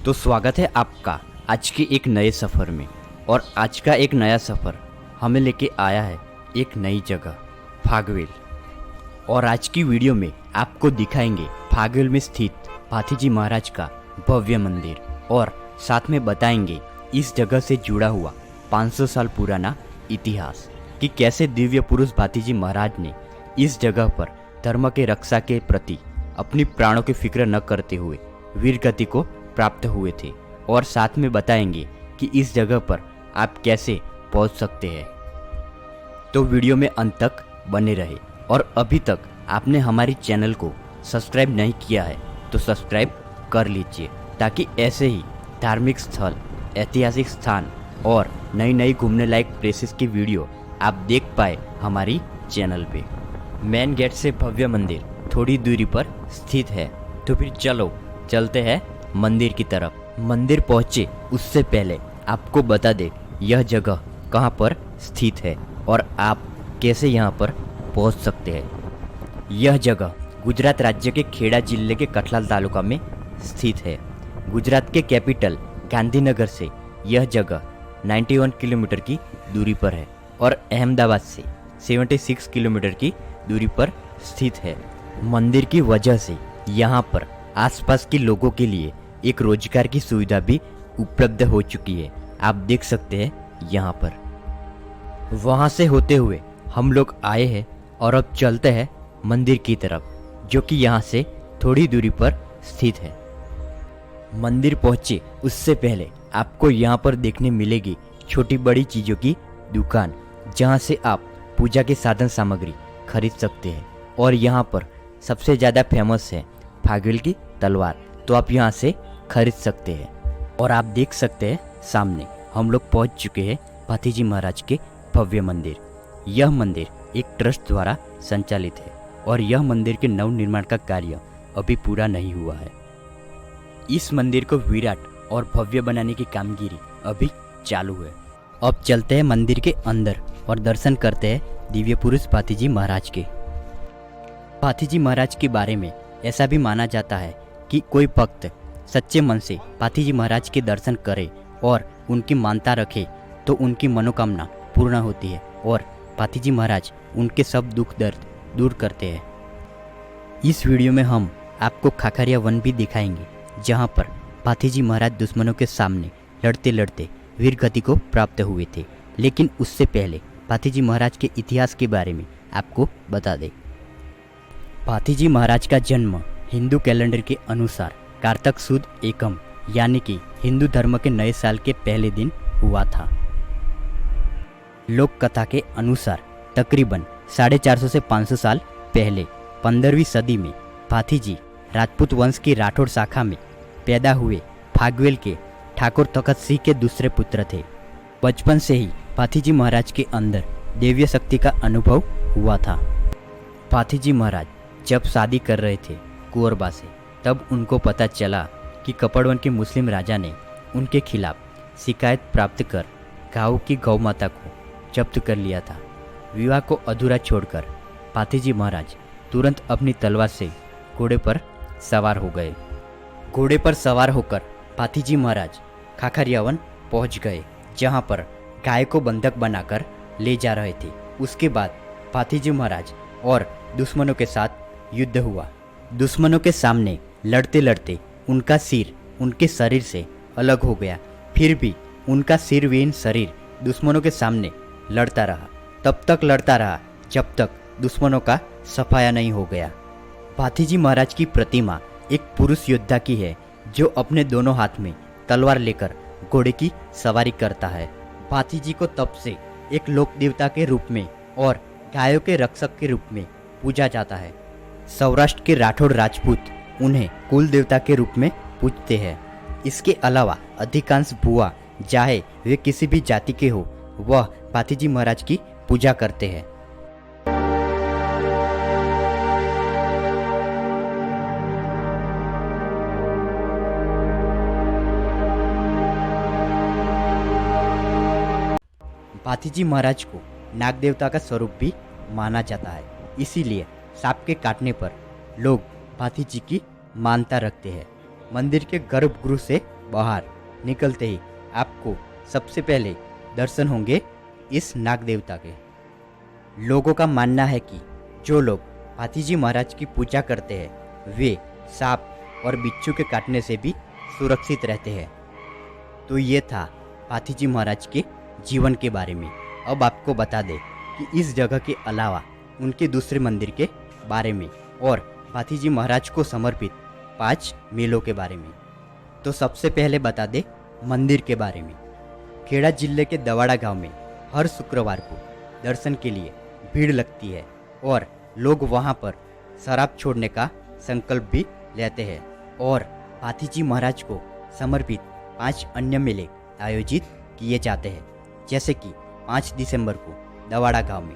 तो स्वागत है आपका आज के एक नए सफ़र में। और आज का एक नया सफ़र हमें लेके आया है एक नई जगह फागवेल। और आज की वीडियो में आपको दिखाएंगे फागवेल में स्थित भाथीजी महाराज का भव्य मंदिर, और साथ में बताएंगे इस जगह से जुड़ा हुआ 500 साल पुराना इतिहास कि कैसे दिव्य पुरुष भाथीजी महाराज ने इस जगह पर धर्म के रक्षा के प्रति अपनी प्राणों की फिक्र न करते हुए वीर गति को प्राप्त हुए थे। और साथ में बताएंगे कि इस जगह पर आप कैसे पहुंच सकते हैं। तो वीडियो में अंत तक बने रहे। और अभी तक आपने हमारी चैनल को सब्सक्राइब नहीं किया है तो सब्सक्राइब कर लीजिए, ताकि ऐसे ही धार्मिक स्थल, ऐतिहासिक स्थान और नई नई घूमने लायक प्लेसेस की वीडियो आप देख पाए हमारी चैनल पे। मेन गेट से भव्य मंदिर थोड़ी दूरी पर स्थित है। तो फिर चलो चलते हैं मंदिर की तरफ। मंदिर पहुँचे उससे पहले आपको बता दे यह जगह कहाँ पर स्थित है और आप कैसे यहाँ पर पहुँच सकते हैं। यह जगह गुजरात राज्य के खेड़ा जिले के कठलाल तालुका में स्थित है। गुजरात के कैपिटल गांधीनगर से यह जगह 91 किलोमीटर की दूरी पर है और अहमदाबाद से 76 किलोमीटर की दूरी पर स्थित है। मंदिर की वजह से यहाँ पर आसपास के लोगों के लिए एक रोजगार की सुविधा भी उपलब्ध हो चुकी है। आप देख सकते हैं यहाँ पर। वहाँ से होते हुए हम लोग आए हैं और अब चलते हैं मंदिर की तरफ, जो कि यहाँ से थोड़ी दूरी पर स्थित है। मंदिर पहुँचे उससे पहले आपको यहाँ पर देखने मिलेगी छोटी बड़ी चीज़ों की दुकान, जहाँ से आप पूजा के साधन सामग्री खरीद सकते हैं। और यहाँ पर सबसे ज़्यादा फेमस है फागवेल की तलवार, तो आप यहाँ से खरीद सकते हैं। और आप देख सकते हैं सामने हम लोग पहुँच चुके हैं भाथीजी महाराज के भव्य मंदिर। यह मंदिर एक ट्रस्ट द्वारा संचालित है और यह मंदिर के नव निर्माण का कार्य अभी पूरा नहीं हुआ है। इस मंदिर को विराट और भव्य बनाने की कामगिरी अभी चालू है। अब चलते हैं मंदिर के अंदर और दर्शन करते हैं दिव्य पुरुष भाथीजी महाराज के। भाथीजी महाराज के बारे में ऐसा भी माना जाता है कि कोई भक्त सच्चे मन से भाथीजी महाराज के दर्शन करे और उनकी मानता रखे तो उनकी मनोकामना पूर्ण होती है और भाथीजी महाराज उनके सब दुख दर्द दूर करते हैं। इस वीडियो में हम आपको खाखरिया वन भी दिखाएंगे, जहां पर भाथीजी महाराज दुश्मनों के सामने लड़ते लड़ते वीर गति को प्राप्त हुए थे। लेकिन उससे पहले भाथीजी महाराज के इतिहास के बारे में आपको बता दें। भाथीजी महाराज का जन्म हिंदू कैलेंडर के अनुसार कार्तक सुद एकम यानी कि हिंदू धर्म के नए साल के पहले दिन हुआ था। लोक कथा के अनुसार तकरीबन 450 से 500 साल पहले 15वीं सदी में भाथीजी राजपूत वंश की राठौड़ शाखा में पैदा हुए फागवेल के ठाकुर तखत सिंह के दूसरे पुत्र थे। बचपन से ही भाथीजी महाराज के अंदर दैवीय शक्ति का अनुभव हुआ था। भाथीजी महाराज जब शादी कर रहे थे कुंवरबा से, तब उनको पता चला कि कपड़वन के मुस्लिम राजा ने उनके खिलाफ शिकायत प्राप्त कर गांव की गौ माता को जब्त कर लिया था। विवाह को अधूरा छोड़कर भाथीजी महाराज तुरंत अपनी तलवार से घोड़े पर सवार हो गए। घोड़े पर सवार होकर भाथीजी महाराज खाखरियावन पहुंच गए, जहां पर गाय को बंधक बनाकर ले जा रहे थे। उसके बाद भाथीजी महाराज और दुश्मनों के साथ युद्ध हुआ। दुश्मनों के सामने लड़ते लड़ते उनका सिर उनके शरीर से अलग हो गया। फिर भी उनका सिरविहीन शरीर दुश्मनों के सामने लड़ता रहा। तब तक लड़ता रहा जब तक दुश्मनों का सफाया नहीं हो गया। भाथीजी महाराज की प्रतिमा एक पुरुष योद्धा की है, जो अपने दोनों हाथ में तलवार लेकर घोड़े की सवारी करता है। भाथीजी को तब से एक लोक देवता के रूप में और गायों के रक्षक के रूप में पूजा जाता है। सौराष्ट्र के राठौड़ राजपूत उन्हें कुल देवता के रूप में पूजते हैं। इसके अलावा अधिकांश भुआ, चाहे वे किसी भी जाति के हो, वह भाथीजी महाराज की पूजा करते हैं। भाथीजी महाराज को नाग देवता का स्वरूप भी माना जाता है, इसीलिए सांप के काटने पर लोग भाथीजी की मानता रखते हैं। मंदिर के गर्भगृह से बाहर निकलते ही आपको सबसे पहले दर्शन होंगे इस नाग देवता के। लोगों का मानना है कि जो लोग भातीजी महाराज की पूजा करते हैं वे सांप और बिच्छू के काटने से भी सुरक्षित रहते हैं। तो ये था भातीजी महाराज के जीवन के बारे में। अब आपको बता दें कि इस जगह के अलावा उनके दूसरे मंदिर के बारे में और भातीजी महाराज को समर्पित 5 मेलों के बारे में। तो सबसे पहले बता दें मंदिर के बारे में। खेड़ा जिले के दवाड़ा गांव में हर शुक्रवार को दर्शन के लिए भीड़ लगती है और लोग वहां पर शराब छोड़ने का संकल्प भी लेते हैं। और भातीजी महाराज को समर्पित 5 अन्य मेले आयोजित किए जाते हैं, जैसे कि 5 दिसंबर को दवाड़ा गांव में।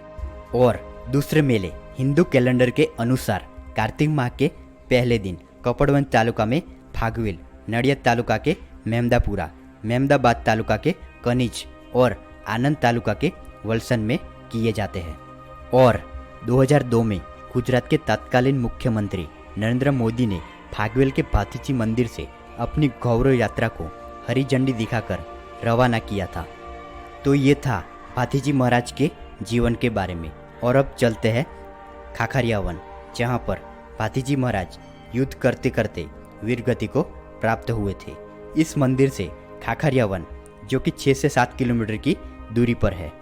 और दूसरे मेले हिंदू कैलेंडर के अनुसार कार्तिक माह के पहले दिन कपड़वंज तालुका में फागवेल, नडियाद तालुका के मेमदापुरा, मेमदाबाद तालुका के कनिज और आनंद तालुका के वलसन में किए जाते हैं। और 2002 में गुजरात के तत्कालीन मुख्यमंत्री नरेंद्र मोदी ने फागवेल के भातीजी मंदिर से अपनी गौरव यात्रा को हरी झंडी दिखाकर रवाना किया था। तो ये था भातीजी महाराज के जीवन के बारे में। और अब चलते हैं खाखरिया वन, जहाँ पर भातीजी महाराज युद्ध करते करते वीरगति को प्राप्त हुए थे। इस मंदिर से खाखरिया वन, जो कि 6 से 7 किलोमीटर की दूरी पर है।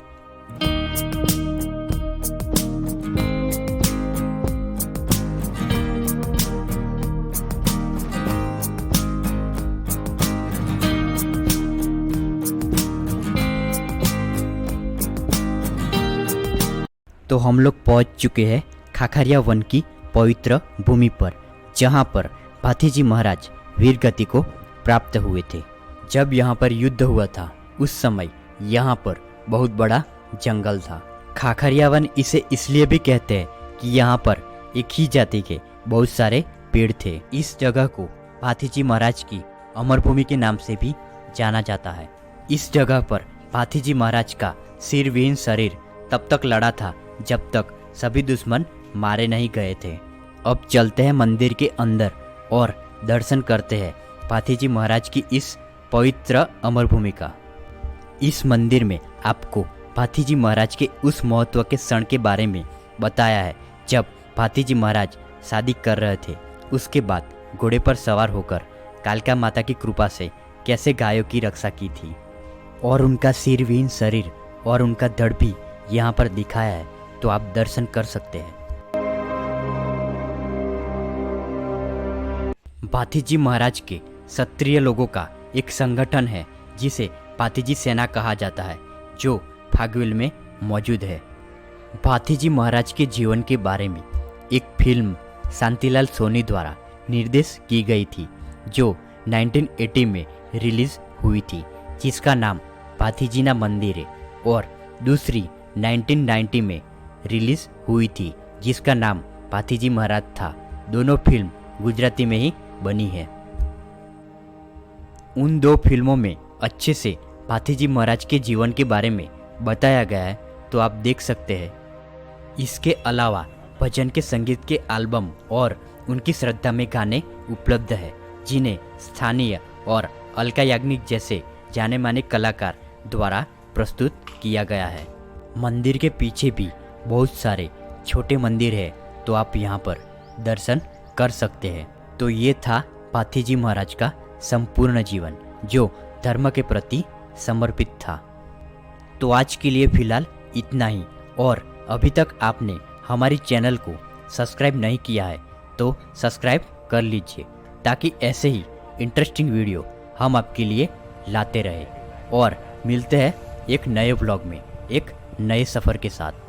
तो हम लोग पहुंच चुके हैं खाखरिया वन की पवित्र भूमि पर, जहां पर भातीजी महाराज वीरगति को प्राप्त हुए थे। जब यहां पर युद्ध हुआ था उस समय यहां पर बहुत बड़ा जंगल था। खाखरिया वन इसे इसलिए भी कहते हैं कि यहां पर एक ही जाति के बहुत सारे पेड़ थे। इस जगह को भातीजी महाराज की अमर भूमि के नाम से भी जाना जाता है। इस जगह पर भातीजी महाराज का सिरविहीन शरीर तब तक लड़ा था जब तक सभी दुश्मन मारे नहीं गए थे। अब चलते हैं मंदिर के अंदर और दर्शन करते हैं भातीजी महाराज की इस पवित्र अमर भूमि का। इस मंदिर में आपको भातीजी महाराज के उस महत्व के क्षण के बारे में बताया है जब भातीजी महाराज शादी कर रहे थे। उसके बाद घोड़े पर सवार होकर कालिका माता की कृपा से कैसे गायों की रक्षा की थी। और उनका सिरविहीन शरीर और उनका धड़ भी यहाँ पर दिखाया है, तो आप दर्शन कर सकते हैं। भातीजी महाराज के क्षत्रिय लोगों का एक संगठन है जिसे भातीजी सेना कहा जाता है, जो फागवेल में मौजूद है। भातीजी महाराज के जीवन के बारे में एक फिल्म शांतिलाल सोनी द्वारा निर्देश की गई थी, जो 1980 में रिलीज हुई थी, जिसका नाम भातीजी ना मंदिर है। और दूसरी 1990 में रिलीज हुई थी, जिसका नाम भातीजी महाराज था। दोनों फिल्म गुजराती में ही बनी है। उन 2 फिल्मों में अच्छे से भातीजी महाराज के जीवन के बारे में बताया गया है, तो आप देख सकते हैं। इसके अलावा भजन के संगीत के एल्बम और उनकी श्रद्धा में गाने उपलब्ध है, जिन्हें स्थानीय और अलका याग्निक जैसे जाने माने कलाकार द्वारा प्रस्तुत किया गया है। मंदिर के पीछे भी बहुत सारे छोटे मंदिर है, तो आप यहाँ पर दर्शन कर सकते हैं। तो ये था भातीजी महाराज का संपूर्ण जीवन, जो धर्म के प्रति समर्पित था। तो आज के लिए फिलहाल इतना ही। और अभी तक आपने हमारी चैनल को सब्सक्राइब नहीं किया है तो सब्सक्राइब कर लीजिए, ताकि ऐसे ही इंटरेस्टिंग वीडियो हम आपके लिए लाते रहे। और मिलते हैं एक नए व्लॉग में एक नए सफ़र के साथ।